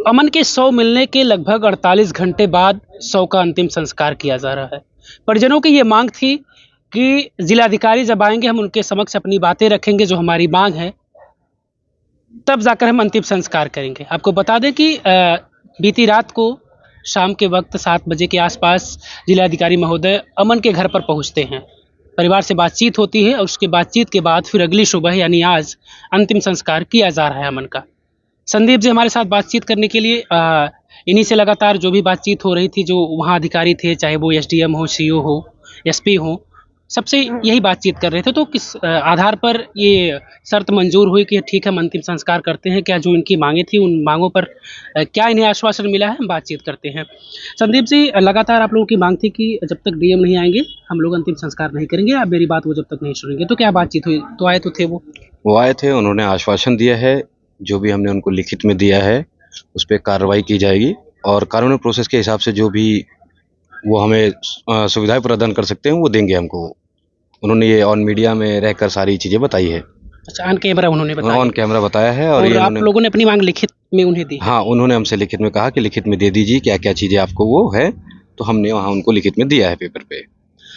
अमन के शव मिलने के लगभग 48 घंटे बाद शव का अंतिम संस्कार किया जा रहा है। परिजनों की ये मांग थी कि जिलाधिकारी जब आएंगे हम उनके समक्ष अपनी बातें रखेंगे, जो हमारी मांग है, तब जाकर हम अंतिम संस्कार करेंगे। आपको बता दें कि बीती रात को शाम के वक्त 7 बजे के आसपास जिलाधिकारी महोदय अमन के घर पर पहुंचते हैं। परिवार से बातचीत होती है और उसके बातचीत के बाद फिर अगली सुबह यानी आज अंतिम संस्कार किया जा रहा है अमन का। संदीप जी हमारे साथ बातचीत करने के लिए इन्हीं से लगातार जो भी बातचीत हो रही थी, जो वहाँ अधिकारी थे, चाहे वो एसडीएम हो, सीओ हो, एसपी हो, सबसे यही बातचीत कर रहे थे। तो किस आधार पर ये शर्त मंजूर हुई कि ठीक है हम अंतिम संस्कार करते हैं? क्या जो इनकी मांगें थी उन मांगों पर क्या इन्हें आश्वासन मिला है, हम बातचीत करते हैं। संदीप जी, लगातार आप लोगों की मांग थी कि जब तक डीएम नहीं आएंगे हम लोग अंतिम संस्कार नहीं करेंगे, आप मेरी बात वो जब तक नहीं सुनेंगे। तो क्या बातचीत हुई? तो आए तो थे वो आए थे, उन्होंने आश्वासन दिया है, जो भी हमने उनको लिखित में दिया है उस पर कार्रवाई की जाएगी और कानूनी प्रोसेस के हिसाब से जो भी वो हमें सुविधाएं प्रदान कर सकते हैं वो देंगे हमको। उन्होंने ये ऑन मीडिया में रहकर सारी चीज़ें बताई है। अच्छा, ऑन कैमरा उन्होंने बताया? ऑन कैमरा बताया है। और ये आप लोगों ने अपनी मांग लिखित में उन्हें दी? हाँ, उन्होंने हमसे लिखित में कहा कि लिखित में दे दीजिए क्या क्या चीज़ें आपको वो है, तो हमने वहाँ उनको लिखित में दिया है पेपर पे।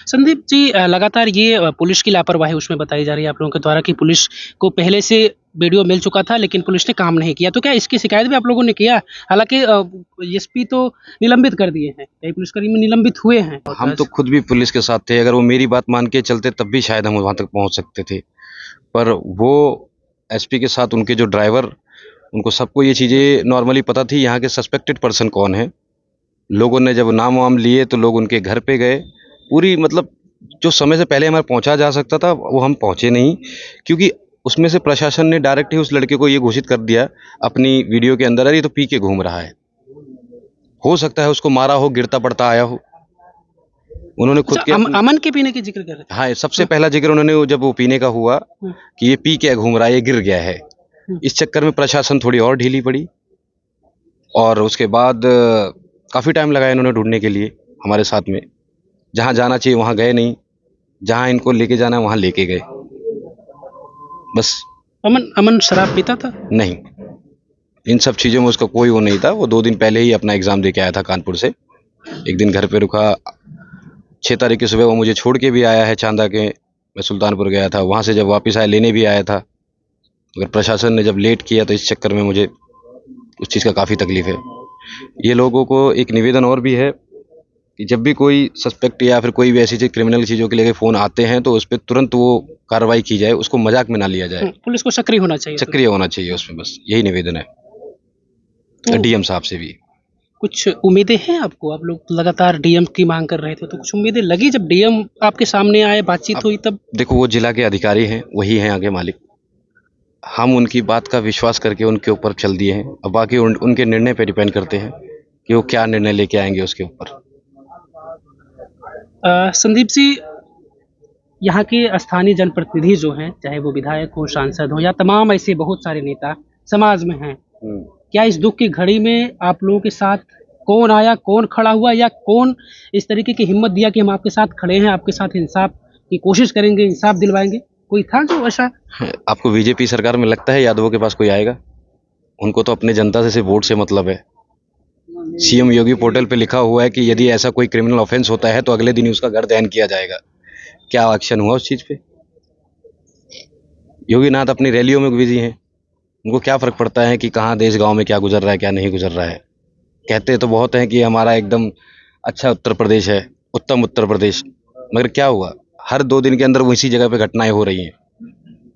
संदीप जी, लगातार ये पुलिस की लापरवाही उसमें बताई जा रही है आप लोगों के द्वारा कि पुलिस को पहले से वीडियो मिल चुका था लेकिन पुलिस ने काम नहीं किया। तो क्या इसकी शिकायत भी आप लोगों ने किया? हालांकि एसपी तो निलंबित कर दिए हैं, कई पुलिसकर्मी निलंबित हुए हैं। हम तो खुद भी पुलिस के साथ थे, अगर वो मेरी बात मान के चलते तब भी शायद हम वहाँ तक पहुँच सकते थे, पर वो एसपी के साथ उनके जो ड्राइवर, उनको सबको ये चीज़ें नॉर्मली पता थी यहाँ के सस्पेक्टेड पर्सन कौन है। लोगों ने जब नाम वाम लिए तो लोग उनके घर पे गए। पूरी मतलब जो समय से पहले हमारे पहुंचा जा सकता था वो हम पहुंचे नहीं, क्योंकि उसमें से प्रशासन ने डायरेक्ट ही उस लड़के को ये घोषित कर दिया अपनी वीडियो के अंदर, अरे ये तो पी के घूम रहा है, हो सकता है उसको मारा हो, गिरता पड़ता आया हो। उन्होंने खुद के अमन के पीने की जिक्र कर रहे थे। हाँ, सबसे पहला जिक्र उन्होंने जब वो पीने का हुआ कि ये पी के घूम रहा है, ये गिर गया है। इस चक्कर में प्रशासन थोड़ी और ढीली पड़ी और उसके बाद काफ़ी टाइम लगाया इन्होंने ढूंढने के लिए हमारे साथ में। जहाँ जाना चाहिए वहाँ गए नहीं, जहाँ इनको लेके जाना है वहाँ लेके गए बस। अमन शराब पीता था? नहीं, इन सब चीज़ों में उसका कोई वो नहीं था। वो 2 दिन पहले ही अपना एग्ज़ाम दे के आया था कानपुर से। एक दिन घर पे रुका, 6 तारीख की सुबह वो मुझे छोड़ के भी आया है चांदा के। मैं सुल्तानपुर गया था, वहाँ से जब वापस आया लेने भी आया था, मगर प्रशासन ने जब लेट किया तो इस चक्कर में मुझे उस चीज़ का काफ़ी तकलीफ है। ये लोगों को एक निवेदन और भी है कि जब भी कोई सस्पेक्ट या फिर कोई भी ऐसी चीज़ क्रिमिनल चीज़ों के लेके फ़ोन आते हैं तो उस पर तुरंत वो कार्रवाई की जाए, उसको मजाक में ना लिया जाए। पुलिस को सक्रिय होना चाहिए, सक्रिय होना चाहिए उसमें, बस यही निवेदन है तो डीएम साहब से भी। कुछ उम्मीदें हैं आपको? आप लोग लगातार डीएम की मांग कर रहे थे, तो कुछ उम्मीदें लगी जब डीएम आपके सामने आए, बातचीत हुई तब? देखो, वो जिला के अधिकारी हैं, वही हैं आगे मालिक। हम उनकी बात का विश्वास करके उनके ऊपर चल दिए हैं। अब बाकी उनके निर्णय पे डिपेंड करते हैं कि वो क्या निर्णय लेके आएंगे उसके ऊपर। संदीप जी, यहाँ के स्थानीय जनप्रतिनिधि जो हैं, चाहे वो विधायक हो, सांसद हो या तमाम ऐसे बहुत सारे नेता समाज में हैं, क्या इस दुख की घड़ी में आप लोगों के साथ कौन आया, कौन खड़ा हुआ, या कौन इस तरीके की हिम्मत दिया कि हम आपके साथ खड़े हैं, आपके साथ इंसाफ की कोशिश करेंगे, इंसाफ दिलवाएंगे? कोई था जो ऐसा? आपको बीजेपी सरकार में लगता है यादवों के पास कोई आएगा? उनको तो अपने जनता से सिर्फ वोट से मतलब है। सीएम योगी पोर्टल पे लिखा हुआ है कि यदि ऐसा कोई क्रिमिनल ऑफेंस होता है तो अगले दिन ही उसका घर दहन किया जाएगा। क्या एक्शन हुआ उस चीज पे? योगी नाथ अपनी रैलियों में बिजी हैं, उनको क्या फर्क पड़ता है कि कहाँ देश गांव में क्या गुजर रहा है, क्या नहीं गुजर रहा है। कहते तो बहुत हैं कि हमारा एकदम अच्छा उत्तर प्रदेश है, उत्तम उत्तर प्रदेश, मगर क्या हुआ? हर 2 दिन के अंदर वो इसी जगह पे घटनाएं हो रही हैं।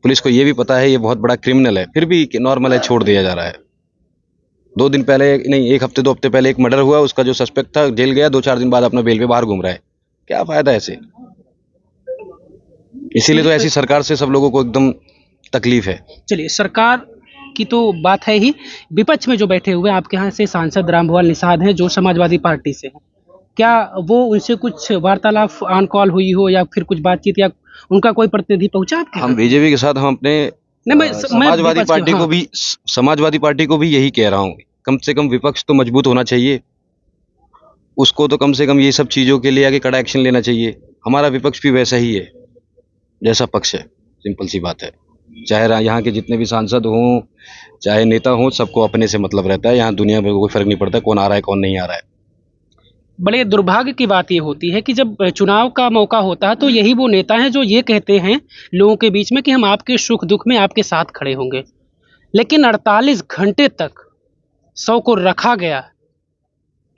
पुलिस को ये भी पता है ये बहुत बड़ा क्रिमिनल है, फिर भी नॉर्मल है, छोड़ दिया जा रहा है। 2 दिन पहले नहीं, 1 हफ्ते 2 हफ्ते पहले एक मर्डर हुआ, उसका जो सस्पेक्ट था जेल गया, 2-4 दिन बाद अपना बेल पे बाहर घूम रहा है। क्या फायदा ऐसे? इसीलिए तो ऐसी सरकार से सब लोगों को एकदम तकलीफ है। चलिए, सरकार की तो बात है ही, विपक्ष में जो बैठे हुए आपके यहाँ से सांसद रामभुआल निषाद हैं, जो समाजवादी पार्टी से हैं, क्या वो उनसे कुछ वार्तालाप ऑन कॉल हुई हो या फिर कुछ बातचीत, या उनका कोई प्रतिनिधि पहुंचा आपके? हम बीजेपी के साथ हम अपने समाजवादी पार्टी को भी यही कह रहा हूँ, कम से कम विपक्ष तो मजबूत होना चाहिए। उसको तो कम से कम ये सब चीज़ों के लिए आगे कड़ा एक्शन लेना चाहिए। हमारा विपक्ष भी वैसा ही है जैसा पक्ष है, सिंपल सी बात है। चाहे यहाँ के जितने भी सांसद हों, चाहे नेता हों, सबको अपने से मतलब रहता है। यहाँ दुनिया में कोई फ़र्क नहीं पड़ता कौन आ रहा है, कौन नहीं आ रहा है। बड़े दुर्भाग्य की बात ये होती है कि जब चुनाव का मौका होता है तो यही वो नेता हैं जो ये कहते हैं लोगों के बीच में कि हम आपके सुख दुख में आपके साथ खड़े होंगे, लेकिन 48 घंटे तक 100 को रखा गया,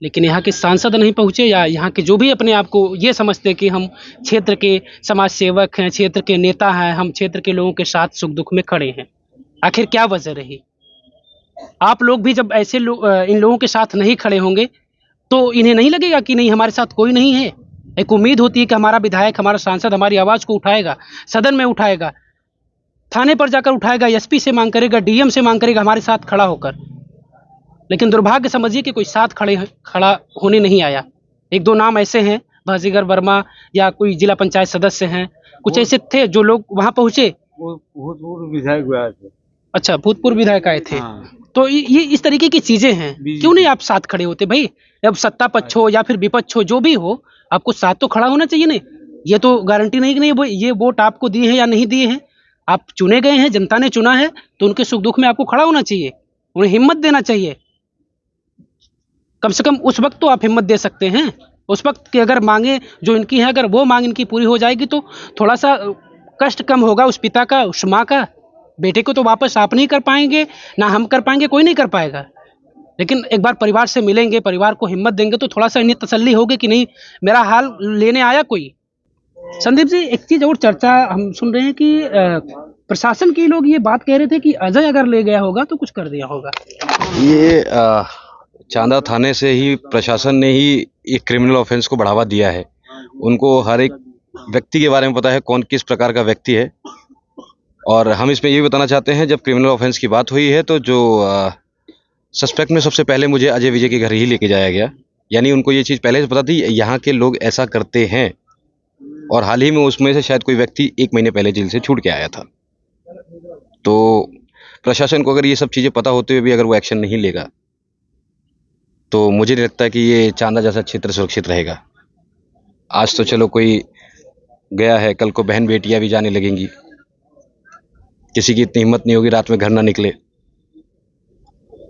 लेकिन यहाँ के सांसद नहीं पहुँचे या यहाँ के जो भी अपने आप को ये समझते कि हम क्षेत्र के समाज सेवक हैं, क्षेत्र के नेता हैं, हम क्षेत्र के लोगों के साथ सुख दुख में खड़े हैं। आखिर क्या वजह रही? आप लोग भी जब ऐसे इन लोगों के साथ नहीं खड़े होंगे तो इन्हें नहीं लगेगा कि नहीं हमारे साथ कोई नहीं है? एक उम्मीद होती है कि हमारा विधायक, हमारा सांसद हमारी आवाज़ को उठाएगा, सदन में उठाएगा, थाने पर जाकर उठाएगा, एसपी से मांग करेगा, डीएम से मांग करेगा हमारे साथ खड़ा होकर। लेकिन दुर्भाग्य समझिए कि कोई साथ खड़ा होने नहीं आया। एक दो नाम ऐसे हैं, बाजीगर वर्मा या कोई जिला पंचायत सदस्य हैं, कुछ ऐसे थे जो लोग वहाँ पहुँचे। वो भूतपूर्व विधायक हुआ थे। अच्छा, भूतपूर्व विधायक आए थे। हाँ। तो ये इस तरीके की चीजें हैं, क्यों नहीं आप साथ खड़े होते भाई? अब सत्ता पक्ष हो या फिर विपक्ष हो, जो भी हो, आपको साथ तो खड़ा होना चाहिए। नहीं, ये तो गारंटी नहीं कि नहीं वो ये वोट आपको दिए हैं या नहीं दिए हैं। आप चुने गए हैं, जनता ने चुना है, तो उनके सुख दुख में आपको खड़ा होना चाहिए, उन्हें हिम्मत देना चाहिए। कम से कम उस वक्त तो आप हिम्मत दे सकते हैं। उस वक्त की अगर मांगे जो इनकी है, अगर वो मांग इनकी पूरी हो जाएगी तो थोड़ा सा कष्ट कम होगा उस पिता का, उस माँ का। बेटे को तो वापस आप नहीं कर पाएंगे, ना हम कर पाएंगे, कोई नहीं कर पाएगा। लेकिन एक बार परिवार से मिलेंगे, परिवार को हिम्मत देंगे तो थोड़ा सा इन्हें तसल्ली होगी कि नहीं मेरा हाल लेने आया कोई। संदीप जी, एक चीज और चर्चा हम सुन रहे हैं कि प्रशासन के लोग ये बात कह रहे थे कि अजय अगर ले गया होगा तो कुछ कर दिया होगा। ये चांदा थाने से ही प्रशासन ने ही ये क्रिमिनल ऑफेंस को बढ़ावा दिया है। उनको हर एक व्यक्ति के बारे में पता है कौन किस प्रकार का व्यक्ति है। और हम इसमें ये भी बताना चाहते हैं, जब क्रिमिनल ऑफेंस की बात हुई है तो जो सस्पेक्ट में सबसे पहले मुझे अजय विजय के घर ही लेके जाया गया। यानी उनको ये चीज़ पहले से पता थी यहाँ के लोग ऐसा करते हैं, और हाल ही में उसमें से शायद कोई व्यक्ति 1 महीने पहले जेल से छूट के आया था। तो प्रशासन को अगर ये सब चीज़ें पता होते हुए भी अगर वो एक्शन नहीं लेगा तो मुझे नहीं लगता कि ये चांदा जैसा क्षेत्र सुरक्षित रहेगा। आज तो चलो कोई गया है, कल को बहन बेटियां भी जाने लगेंगी। किसी की इतनी हिम्मत नहीं होगी रात में घर ना निकले।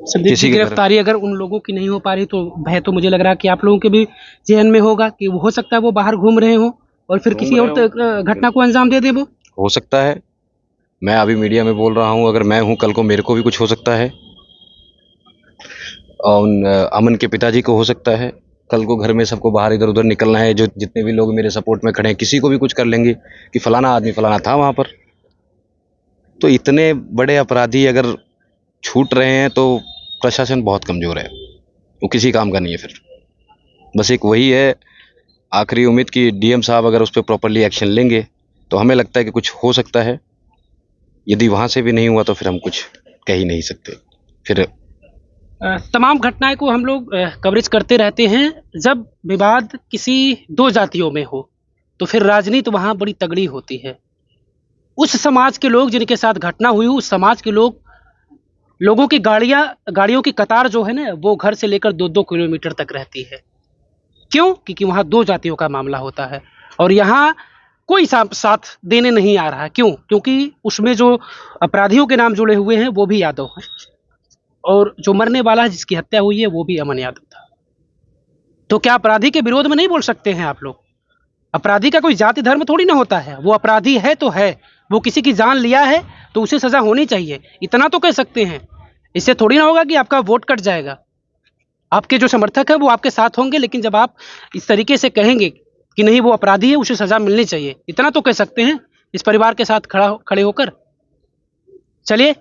संदीप किसी की के घर गिरफ्तारी अगर उन लोगों की नहीं हो पा रही तो भय तो मुझे लग रहा है कि आप लोगों के भी जहन में होगा कि हो सकता है वो बाहर घूम रहे हो और फिर किसी और घटना को अंजाम दे दे वो। हो सकता है। मैं अभी मीडिया में बोल रहा हूँ, अगर मैं हूँ कल को मेरे को भी कुछ हो सकता है। और अमन के पिताजी को हो सकता है। कल को घर में सबको बाहर इधर उधर निकलना है, जो जितने भी लोग मेरे सपोर्ट में खड़े हैं किसी को भी कुछ कर लेंगे कि फलाना आदमी फलाना था वहाँ पर। तो इतने बड़े अपराधी अगर छूट रहे हैं तो प्रशासन बहुत कमज़ोर है, वो किसी काम का नहीं है। फिर बस एक वही है आखिरी उम्मीद कि डीएम साहब अगर उस पर प्रॉपरली एक्शन लेंगे तो हमें लगता है कि कुछ हो सकता है। यदि वहाँ से भी नहीं हुआ तो फिर हम कुछ कह ही नहीं सकते। फिर तमाम घटनाएं को हम लोग कवरेज करते रहते हैं। जब विवाद किसी दो जातियों में हो तो फिर राजनीति वहाँ बड़ी तगड़ी होती है। उस समाज के लोग जिनके साथ घटना हुई, उस समाज के लोगों की गाड़ियों की कतार जो है ना, वो घर से लेकर 2-2 किलोमीटर तक रहती है। क्यों? क्योंकि वहाँ दो जातियों का मामला होता है और यहाँ कोई साथ देने नहीं आ रहा है। क्यों? क्योंकि उसमें जो अपराधियों के नाम जुड़े हुए हैं वो भी यादव हैं और जो मरने वाला है, जिसकी हत्या हुई है, वो भी अमन यादव था। तो क्या अपराधी के विरोध में नहीं बोल सकते हैं आप लोग? अपराधी का कोई जाति धर्म थोड़ी ना होता है। वो अपराधी है तो है, वो किसी की जान लिया है तो उसे सजा होनी चाहिए, इतना तो कह सकते हैं। इससे थोड़ी ना होगा कि आपका वोट कट जाएगा। आपके जो समर्थक है वो आपके साथ होंगे, लेकिन जब आप इस तरीके से कहेंगे कि नहीं वो अपराधी है, उसे सजा मिलनी चाहिए, इतना तो कह सकते हैं इस परिवार के साथ खड़े होकर। चलिए,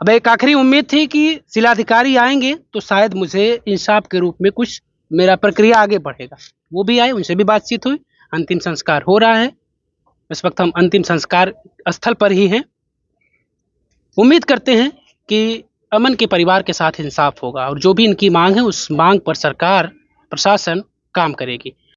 अब एक आखिरी उम्मीद थी कि जिलाधिकारी आएंगे तो शायद मुझे इंसाफ के रूप में कुछ मेरा प्रक्रिया आगे बढ़ेगा। वो भी आए, उनसे भी बातचीत हुई, अंतिम संस्कार हो रहा है। इस वक्त हम अंतिम संस्कार स्थल पर ही हैं। उम्मीद करते हैं कि अमन के परिवार के साथ इंसाफ होगा और जो भी इनकी मांग है उस मांग पर सरकार प्रशासन काम करेगी।